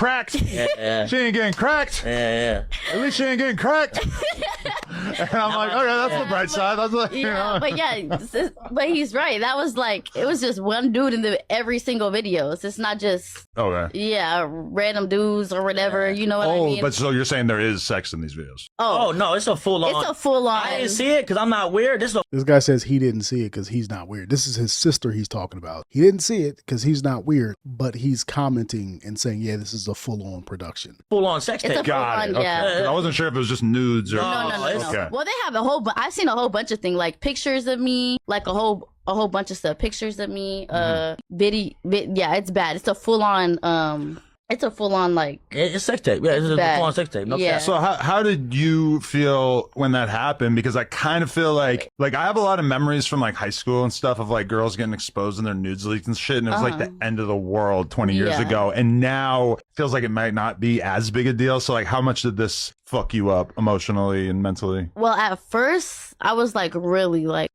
cracked. Yeah. She ain't getting cracked. Yeah. At least she ain't getting cracked. And I'm like, okay, that's the bright side. That's like, you know. But he's right. That was like, it was just one dude in every single video. So it's not just random dudes or whatever. You know what I mean? But so you're saying there is sex in these videos? Oh no, it's a full on. It's a full on. I didn't see it because I'm not weird. This guy says he didn't see it because he's not weird. This is his sister he's talking about. He didn't see it because he's not weird, but he's commenting and saying, yeah, this is a full on production. Full on sex tape. Got it. Okay. I wasn't sure if it was just nudes or. No. Okay. Well, they have I've seen a whole bunch of things, like pictures of me, like a whole bunch of stuff. Pictures of me, yeah, it's bad. It's a full on, like... It's sex tape. Yeah, it's a full-on sex tape. No cap. So how did you feel when that happened? Because I kind of feel like I have a lot of memories from like high school and stuff of like girls getting exposed and their nudes leaked and shit. And it was like the end of the world 20 years ago. And now it feels like it might not be as big a deal. So like how much did this fuck you up emotionally and mentally? Well, at first I was like really like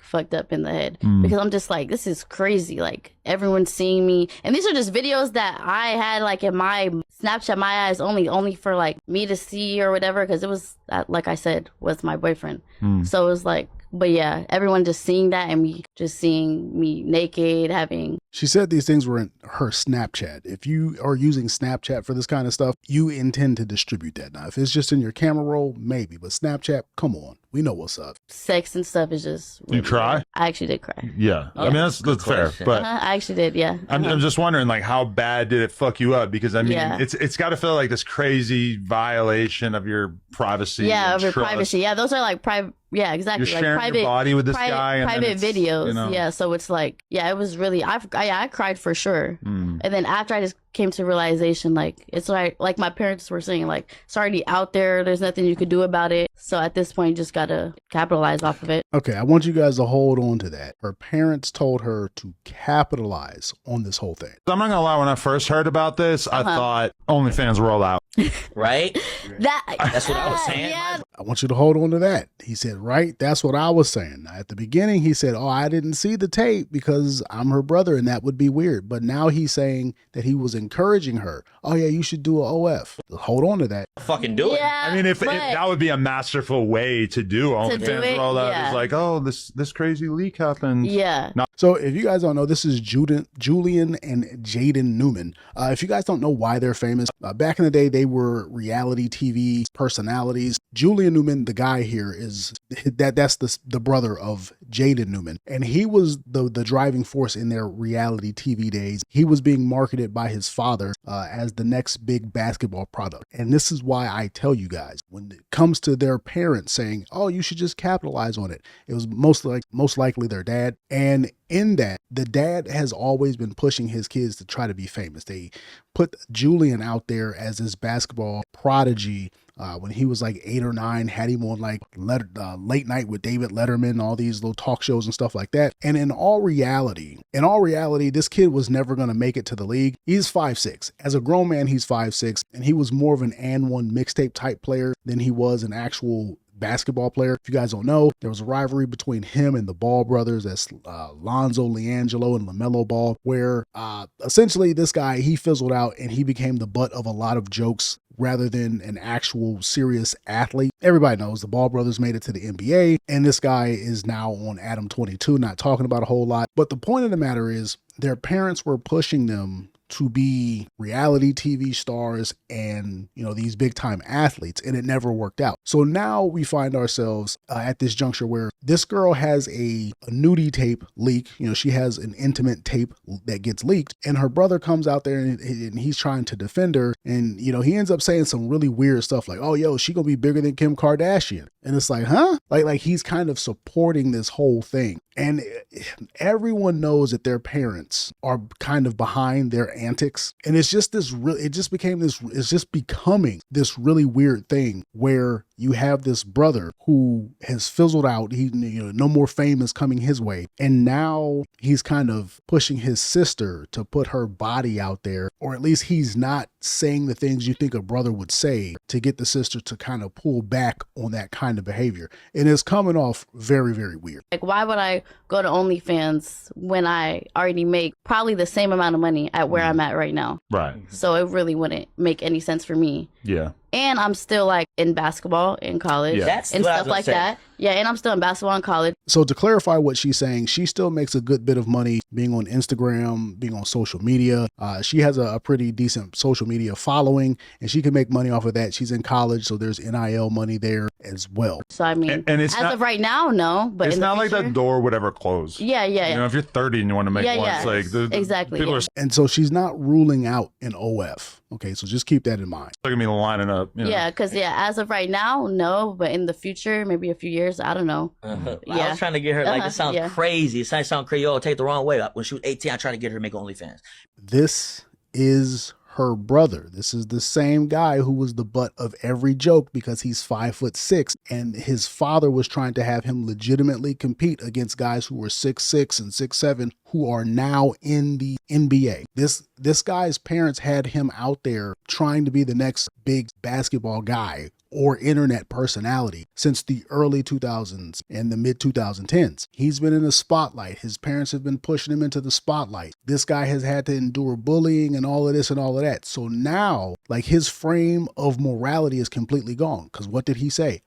fucked up in the head because I'm just like, this is crazy. Like everyone's seeing me. And these are just videos that I had like in my Snapchat, my eyes only for like me to see or whatever. Cause it was, like I said, was my boyfriend. So it was like, but yeah, everyone just seeing that and me just seeing me naked, having... She said these things were in her Snapchat. If you are using Snapchat for this kind of stuff, you intend to distribute that. Now, if it's just in your camera roll, maybe. But Snapchat, come on. We know what's up. Sex and stuff is just... Really you cry? weird. I actually did cry. Yeah. I mean, that's fair. But I actually did, yeah. I'm just wondering, like, how bad did it fuck you up? Because, I mean, it's got to feel like this crazy violation of your privacy. Yeah, of your privacy. Yeah, those are like private... Yeah, exactly. You're sharing your body with this guy. And private videos. You know. Yeah, so it's like, yeah, it was really, I cried for sure. And then after I just came to realization, like, it's like my parents were saying, like, it's already out there. There's nothing you could do about it. So at this point, you just got to capitalize off of it. Okay, I want you guys to hold on to that. Her parents told her to capitalize on this whole thing. I'm not going to lie, when I first heard about this, I thought OnlyFans roll out. Right? That's what I was saying. Yeah. I want you to hold on to that. He said, right? That's what I was saying. At the beginning, he said, oh, I didn't see the tape because I'm her brother and that would be weird. But now he's saying that he was encouraging her. Oh, yeah, you should do an OF. Hold on to that. Fucking do it. I mean, if that would be a masterful way to do OnlyFans roll out. It's like, oh, this crazy leak happened. Yeah. So if you guys don't know, this is Julian and Jaden Newman. If you guys don't know why they're famous, back in the day, they were reality TV personalities. Julian Newman, the guy here, that's the brother of Jaden Newman. And he was the driving force in their reality TV days. He was being marketed by his father as the next big basketball product. And this is why I tell you guys, when it comes to their parents saying, oh, you should just capitalize on it, it was most likely their dad. And in that, the dad has always been pushing his kids to try to be famous. They put Julian out there as this basketball prodigy when he was like 8 or 9, had him on like Late Night with David Letterman, all these little talk shows and stuff like that. And in all reality, this kid was never going to make it to the league. He's 5'6". As a grown man, he's 5'6", and he was more of an and one mixtape type player than he was an actual basketball player. If you guys don't know, there was a rivalry between him and the Ball brothers. That's Lonzo Leangelo and LaMelo Ball, where essentially this guy, he fizzled out and he became the butt of a lot of jokes rather than an actual serious athlete. Everybody knows the Ball brothers made it to the NBA, and this guy is now on Adam 22, not talking about a whole lot. But the point of the matter is their parents were pushing them to be reality TV stars and, these big time athletes, and it never worked out. So now we find ourselves at this juncture where this girl has a nudie tape leak. She has an intimate tape that gets leaked, and her brother comes out there and he's trying to defend her. And, he ends up saying some really weird stuff like, oh, yo, she gonna be bigger than Kim Kardashian. And it's like, huh? Like he's kind of supporting this whole thing. And everyone knows that their parents are kind of behind their antics. And it's just becoming this really weird thing where you have this brother who has fizzled out. He, no more fame is coming his way. And now he's kind of pushing his sister to put her body out there, or at least he's not saying the things you think a brother would say to get the sister to kind of pull back on that kind of behavior. And it's coming off very, very weird. Like, why would I go to OnlyFans when I already make probably the same amount of money at where I'm at right now? Right. So it really wouldn't make any sense for me. Yeah. And I'm still like in basketball in college and stuff like that. Yeah, and I'm still in basketball in college. So to clarify what she's saying, she still makes a good bit of money being on Instagram, being on social media. She has a pretty decent social media following, and she can make money off of that. She's in college, so there's NIL money there as well. So I mean, and it's as of right now, no. But it's in the not future, like that door would ever close. Yeah. If you're 30 and you want to make one, it's like exactly. People are And so she's not ruling out an OF. Okay, so just keep that in mind. Look at me lining up. Yeah, because as of right now, no. But in the future, maybe a few years, I don't know. I was trying to get her, like, this sounds crazy. It sounds crazy. Oh, take the wrong way. When she was 18, I tried to get her to make OnlyFans. This is her brother. This is the same guy who was the butt of every joke because he's 5'6", and his father was trying to have him legitimately compete against guys who were 6'6" and 6'7", who are now in the NBA. This guy's parents had him out there trying to be the next big basketball guy or internet personality since the early 2000s and the mid 2010s. He's been in the spotlight. His parents have been pushing him into the spotlight. This guy has had to endure bullying and all of this and all of that. So now, like, his frame of morality is completely gone. Because what did he say?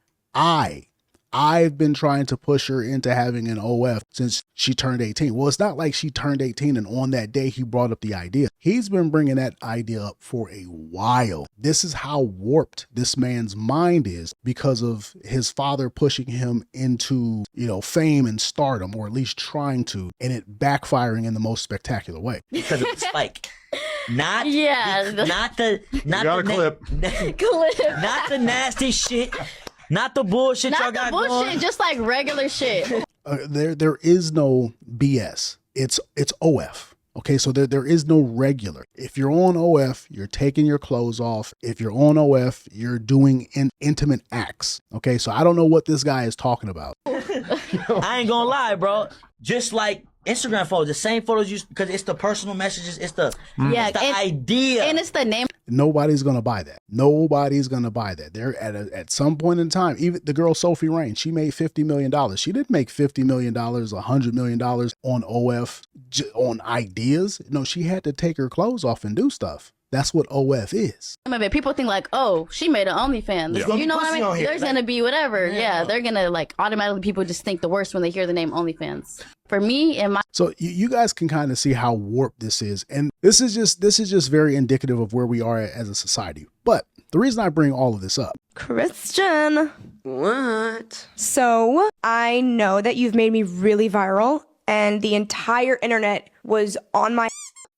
I've been trying to push her into having an OF since she turned 18. Well, it's not like she turned 18 and on that day he brought up the idea. He's been bringing that idea up for a while. This is how warped this man's mind is because of his father pushing him into, fame and stardom, or at least trying to, and it backfiring in the most spectacular way. Because of the spike. Not got a clip. Not the nasty shit. Not the bullshit y'all got going. Not the bullshit, just like regular shit. There is no BS. It's OF. Okay, so there is no regular. If you're on OF, you're taking your clothes off. If you're on OF, you're doing intimate acts. Okay, so I don't know what this guy is talking about. I ain't gonna lie, bro. Just like Instagram photos, the same photos you, because it's the personal messages, it's the idea, and it's the name. Nobody's gonna buy that. Nobody's gonna buy that. They're at some point in time. Even the girl Sophie Rain, she made $50 million. She didn't make $50 million, $100 million on OF on ideas. No, she had to take her clothes off and do stuff. That's what OF is. I mean, people think like, oh, she made an OnlyFans. Yeah. You know what I mean? There's going to be whatever. Yeah, they're going to like automatically, people just think the worst when they hear the name OnlyFans. For me and my... So you guys can kind of see how warped this is. And this is just very indicative of where we are as a society. But the reason I bring all of this up... Christian. What? So I know that you've made me really viral and the entire internet was on my...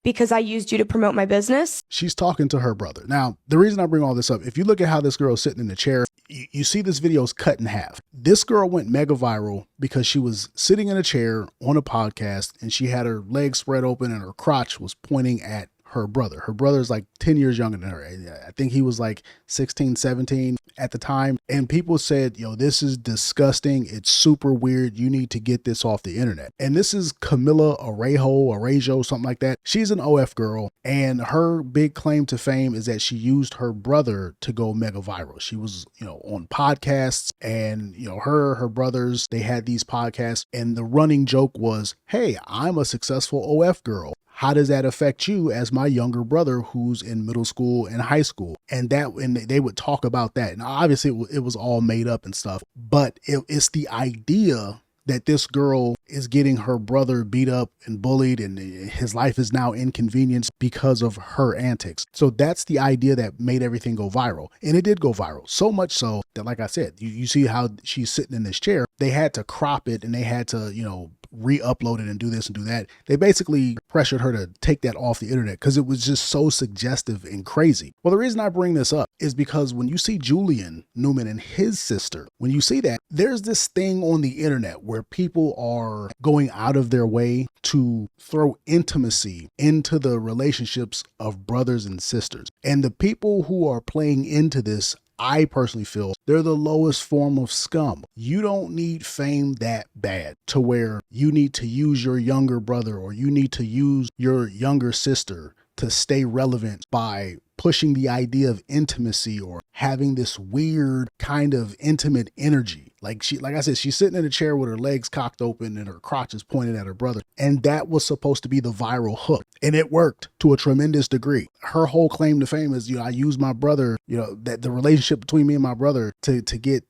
because I used you to promote my business. She's talking to her brother. Now, the reason I bring all this up, if you look at how this girl's sitting in the chair, you see this video's cut in half. This girl went mega viral because she was sitting in a chair on a podcast and she had her legs spread open and her crotch was pointing at her brother. Her brother is like 10 years younger than her. I think he was like 16, 17 at the time. And people said, this is disgusting. It's super weird. You need to get this off the internet. And this is Camila Arejo, something like that. She's an OF girl. And her big claim to fame is that she used her brother to go mega viral. She was, on podcasts and, her brothers, they had these podcasts. And the running joke was, hey, I'm a successful OF girl. How does that affect you as my younger brother who's in middle school and high school? And they would talk about that. And obviously it was all made up and stuff, but it's the idea that this girl is getting her brother beat up and bullied and his life is now inconvenienced because of her antics. So that's the idea that made everything go viral. And it did go viral. So much so that, like I said, you see how she's sitting in this chair. They had to crop it and they had to, re-upload it and do this and do that. They basically pressured her to take that off the internet because it was just so suggestive and crazy. Well, the reason I bring this up is because when you see Julian Newman and his sister, when you see that, there's this thing on the internet where people are going out of their way to throw intimacy into the relationships of brothers and sisters. And the people who are playing into this, I personally feel they're the lowest form of scum. You don't need fame that bad to where you need to use your younger brother or you need to use your younger sister to stay relevant by pushing the idea of intimacy or having this weird kind of intimate energy. Like I said, she's sitting in a chair with her legs cocked open and her crotch is pointed at her brother. And that was supposed to be the viral hook. And it worked to a tremendous degree. Her whole claim to fame is, I used my brother, that the relationship between me and my brother to get,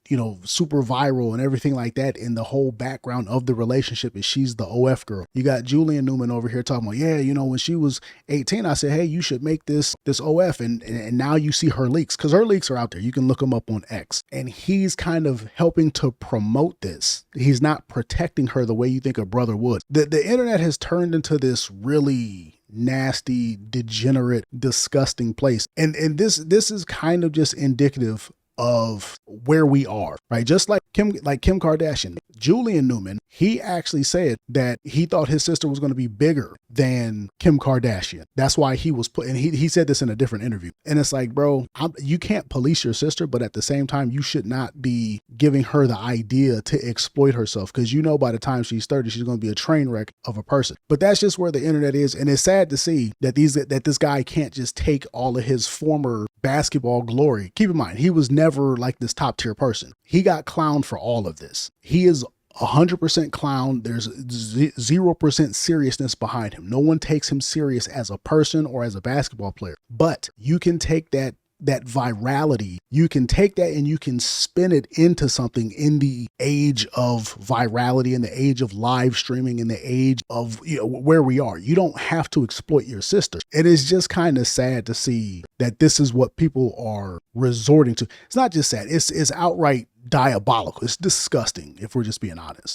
super viral and everything like that. And the whole background of the relationship is she's the OF girl. You got Julian Newman over here talking about, when she was 18, I said, hey, you should make this OF. And now you see her leaks, because her leaks are out there. You can look them up on X. And he's kind of helping to promote this. He's not protecting her the way you think a brother would. The internet has turned into this really nasty, degenerate, disgusting place. And this is kind of just indicative of where we are, right? Just like Kim Kardashian, Julian Newman, he actually said that he thought his sister was going to be bigger than Kim Kardashian. That's why he was put, and he said this in a different interview. And it's like, bro, you can't police your sister, but at the same time, you should not be giving her the idea to exploit herself, because by the time she's 30, she's going to be a train wreck of a person. But that's just where the internet is, and it's sad to see that this guy can't just take all of his former basketball glory. Keep in mind, he was never like this top tier person. He got clowned for all of this. He is 100% clown. There's 0% seriousness behind him. No one takes him serious as a person or as a basketball player. But you can take that virality, you can take that and you can spin it into something in the age of virality, in the age of live streaming, in the age of where we are. You don't have to exploit your sister. It is just kind of sad to see that this is what people are resorting to. It's not just sad, it's outright diabolical. It's disgusting, if we're just being honest.